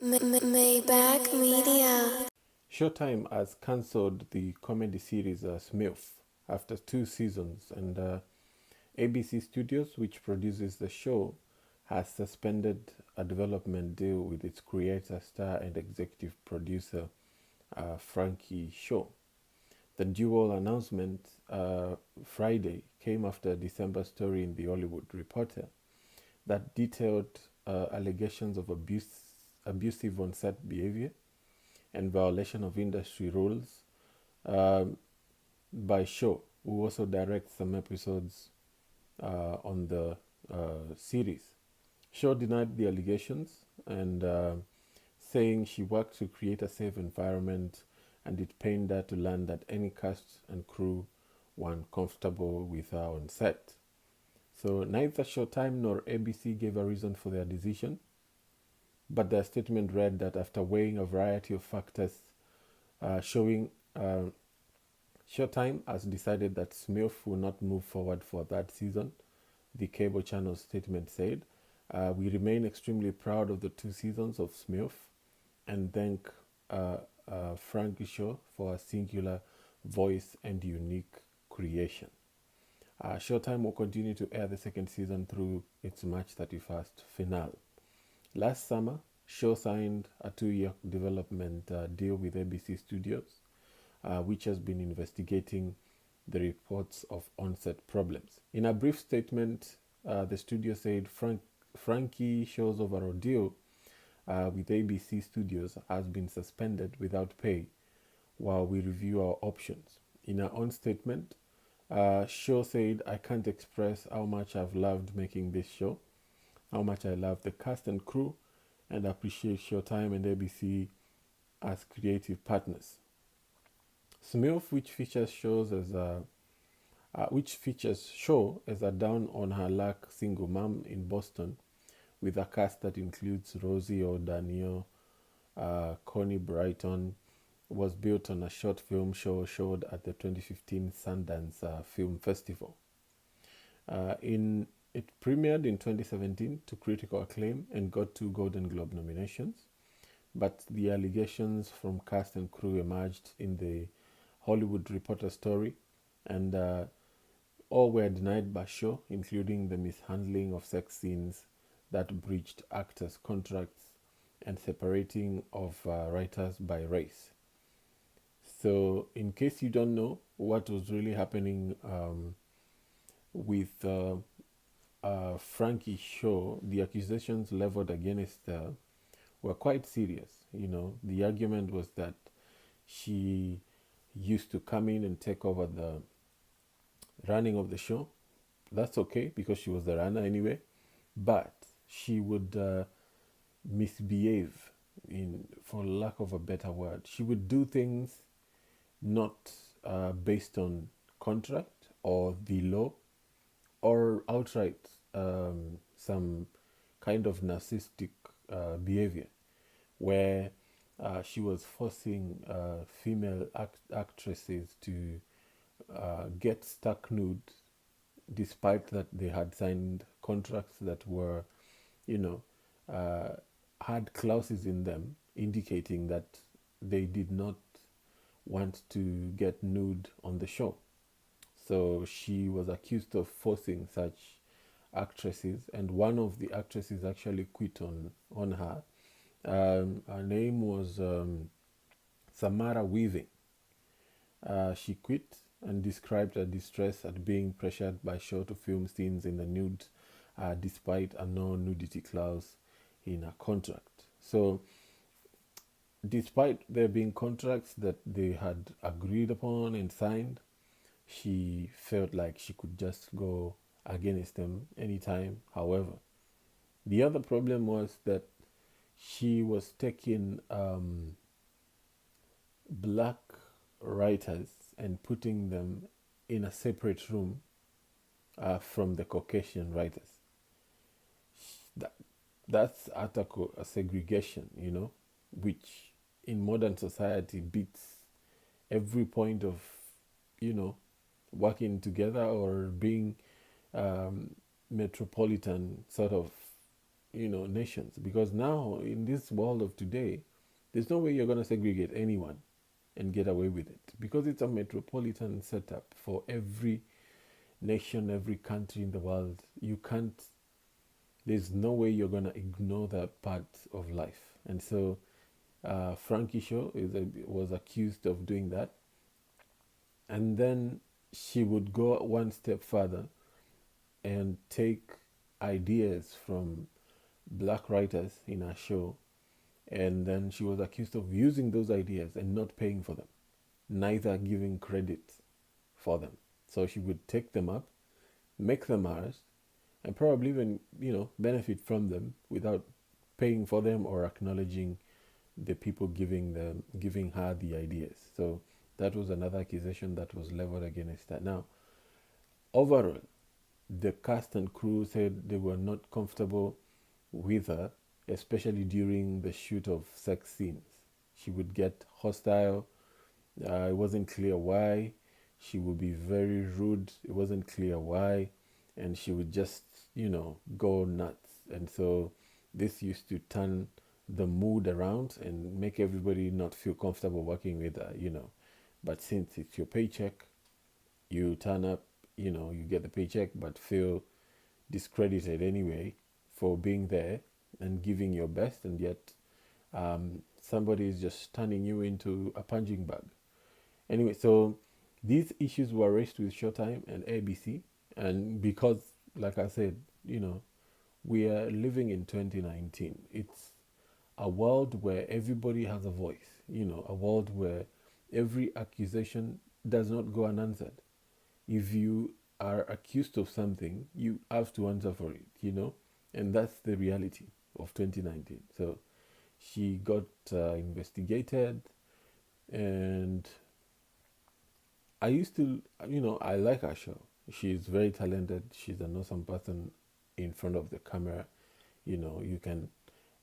Maybach Media. Showtime has cancelled the comedy series Smilf after 2 seasons, and ABC Studios, which produces the show, has suspended a development deal with its creator, star, and executive producer, Frankie Shaw. The dual announcement Friday came after a December story in The Hollywood Reporter that detailed allegations of abusive on-set behavior and violation of industry rules um, by Shaw, who also directs some episodes on the series. Shaw denied the allegations and saying she worked to create a safe environment, and it pained her to learn that any cast and crew weren't comfortable with her on set. So neither Showtime nor ABC gave a reason for their decision, but their statement read that after weighing a variety of factors showing Showtime has decided that Smilf will not move forward for that season, the cable channel's statement said. We remain extremely proud of the 2 seasons of Smilf and thank Frankie Shaw for a singular voice and unique creation. Showtime will continue to air the second season through its March 31st finale. Last summer, Shaw signed a 2-year development deal with ABC Studios, which has been investigating the reports of onset problems. In a brief statement, the studio said Frankie Shaw's overall deal with ABC Studios has been suspended without pay while we review our options. In her own statement, Shaw said, I can't express how much I've loved making this show, how much I love the cast and crew, and appreciate Showtime and ABC as creative partners. Smilf, which features Shaw as a down on her luck single mom in Boston, with a cast that includes Rosie O'Donnell, Connie Brighton, was built on a short film Shaw showed at the 2015 Sundance Film Festival. It premiered in 2017 to critical acclaim and got 2 Golden Globe nominations, but the allegations from cast and crew emerged in the Hollywood Reporter story, and all were denied by Shaw, including the mishandling of sex scenes that breached actors' contracts and separating of writers by race. So, in case you don't know what was really happening with Frankie Shaw, the accusations leveled against her were quite serious. The argument was that she used to come in and take over the running of the show. That's okay because she was the runner anyway, but she would misbehave, for lack of a better word. She would do things not based on contract or the law, or outright some kind of narcissistic behavior, where she was forcing female actresses to get stuck nude, despite that they had signed contracts that were, you know, had clauses in them indicating that they did not want to get nude on the show. So she was accused of forcing such actresses, and one of the actresses actually quit on her. Her name was Samara Weaving. She quit and described her distress at being pressured by Shaw to film scenes in the nude, despite a no nudity clause in her contract. So, despite there being contracts that they had agreed upon and signed, she felt like she could just go against them anytime. However, the other problem was that she was taking black writers and putting them in a separate room from the Caucasian writers. That, that's utter segregation, which in modern society beats every point of, you know, working together or being metropolitan sort of nations, because now in this world of today, there's no way you're going to segregate anyone and get away with it, because it's a metropolitan setup for every nation, every country in the world. You can't, there's no way you're going to ignore that part of life. And so Frankie Shaw was accused of doing that. And then she would go one step further and take ideas from black writers in her show. And then she was accused of using those ideas and not paying for them, neither giving credit for them. So she would take them up, make them hers, and probably even, benefit from them without paying for them or acknowledging the people giving her the ideas. So that was another accusation that was leveled against her. Now, overall, the cast and crew said they were not comfortable with her, especially during the shoot of sex scenes. She would get hostile. It wasn't clear why. She would be very rude. It wasn't clear why. And she would just, go nuts. And so this used to turn the mood around and make everybody not feel comfortable working with her. But since it's your paycheck, you turn up, you get the paycheck, but feel discredited anyway for being there and giving your best, and yet somebody is just turning you into a punching bag. Anyway, so these issues were raised with Showtime and ABC, and because, like I said, we are living in 2019. It's a world where everybody has a voice, a world where every accusation does not go unanswered. If you are accused of something, you have to answer for it. And that's the reality of 2019. So she got investigated, and I used to, I like her show. She's very talented. She's an awesome person in front of the camera. You can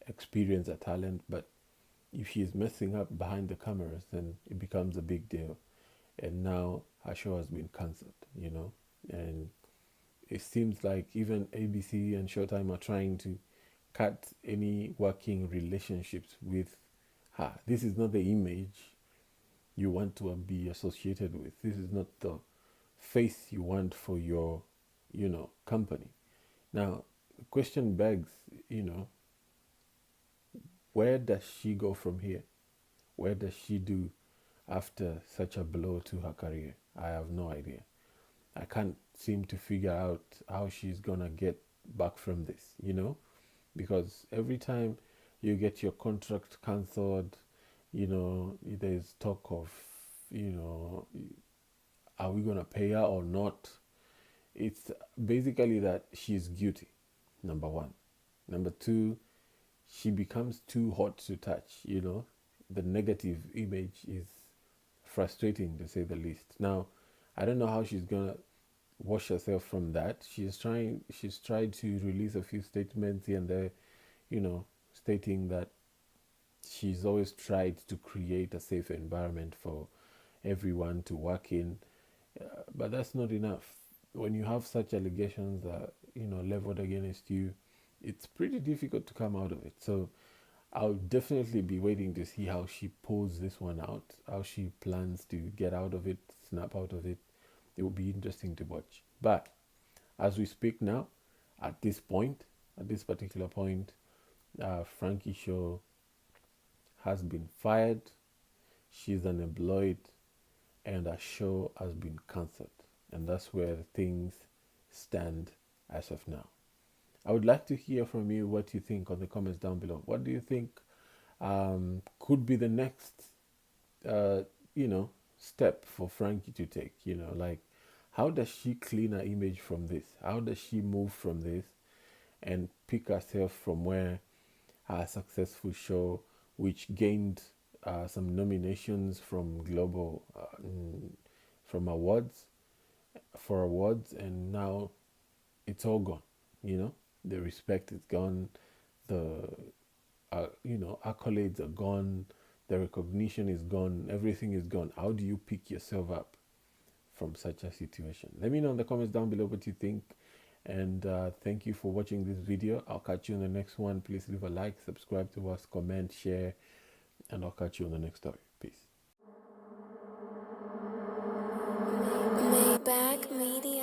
experience her talent, but if she's messing up behind the cameras, then it becomes a big deal. And now her show has been cancelled. And it seems like even ABC and Showtime are trying to cut any working relationships with her. This is not the image you want to be associated with. This is not the face you want for your, company. Now, the question begs, where does she go from here? Where does she do after such a blow to her career? I have no idea. I can't seem to figure out how she's gonna get back from this, because every time you get your contract cancelled, there's talk of, you know, are we gonna pay her or not? It's basically that she's guilty, number one. Number two, she becomes too hot to touch. The negative image is frustrating to say the least. Now, I don't know how she's gonna wash herself from that. She's tried to release a few statements here and there, stating that she's always tried to create a safe environment for everyone to work in. But that's not enough. When you have such allegations that, leveled against you, it's pretty difficult to come out of it. So I'll definitely be waiting to see how she pulls this one out, how she plans to get out of it, snap out of it. It will be interesting to watch. But as we speak now, at this point, at this particular point, Frankie Shaw has been fired. She's unemployed, and her show has been cancelled. And that's where things stand as of now. I would like to hear from you what you think on the comments down below. What do you think could be the next, uh, step for Frankie to take? Like, how does she clean her image from this? How does she move from this and pick herself from where her successful show, which gained some nominations from global, from awards, for awards, and now it's all gone. The respect is gone, the accolades are gone, the recognition is gone, everything is gone. How do you pick yourself up from such a situation? Let me know in the comments down below what you think, And thank you for watching this video. I'll catch you in the next one. Please leave a like, subscribe to us, comment, share, and I'll catch you in the next story. Peace. Maybach Media.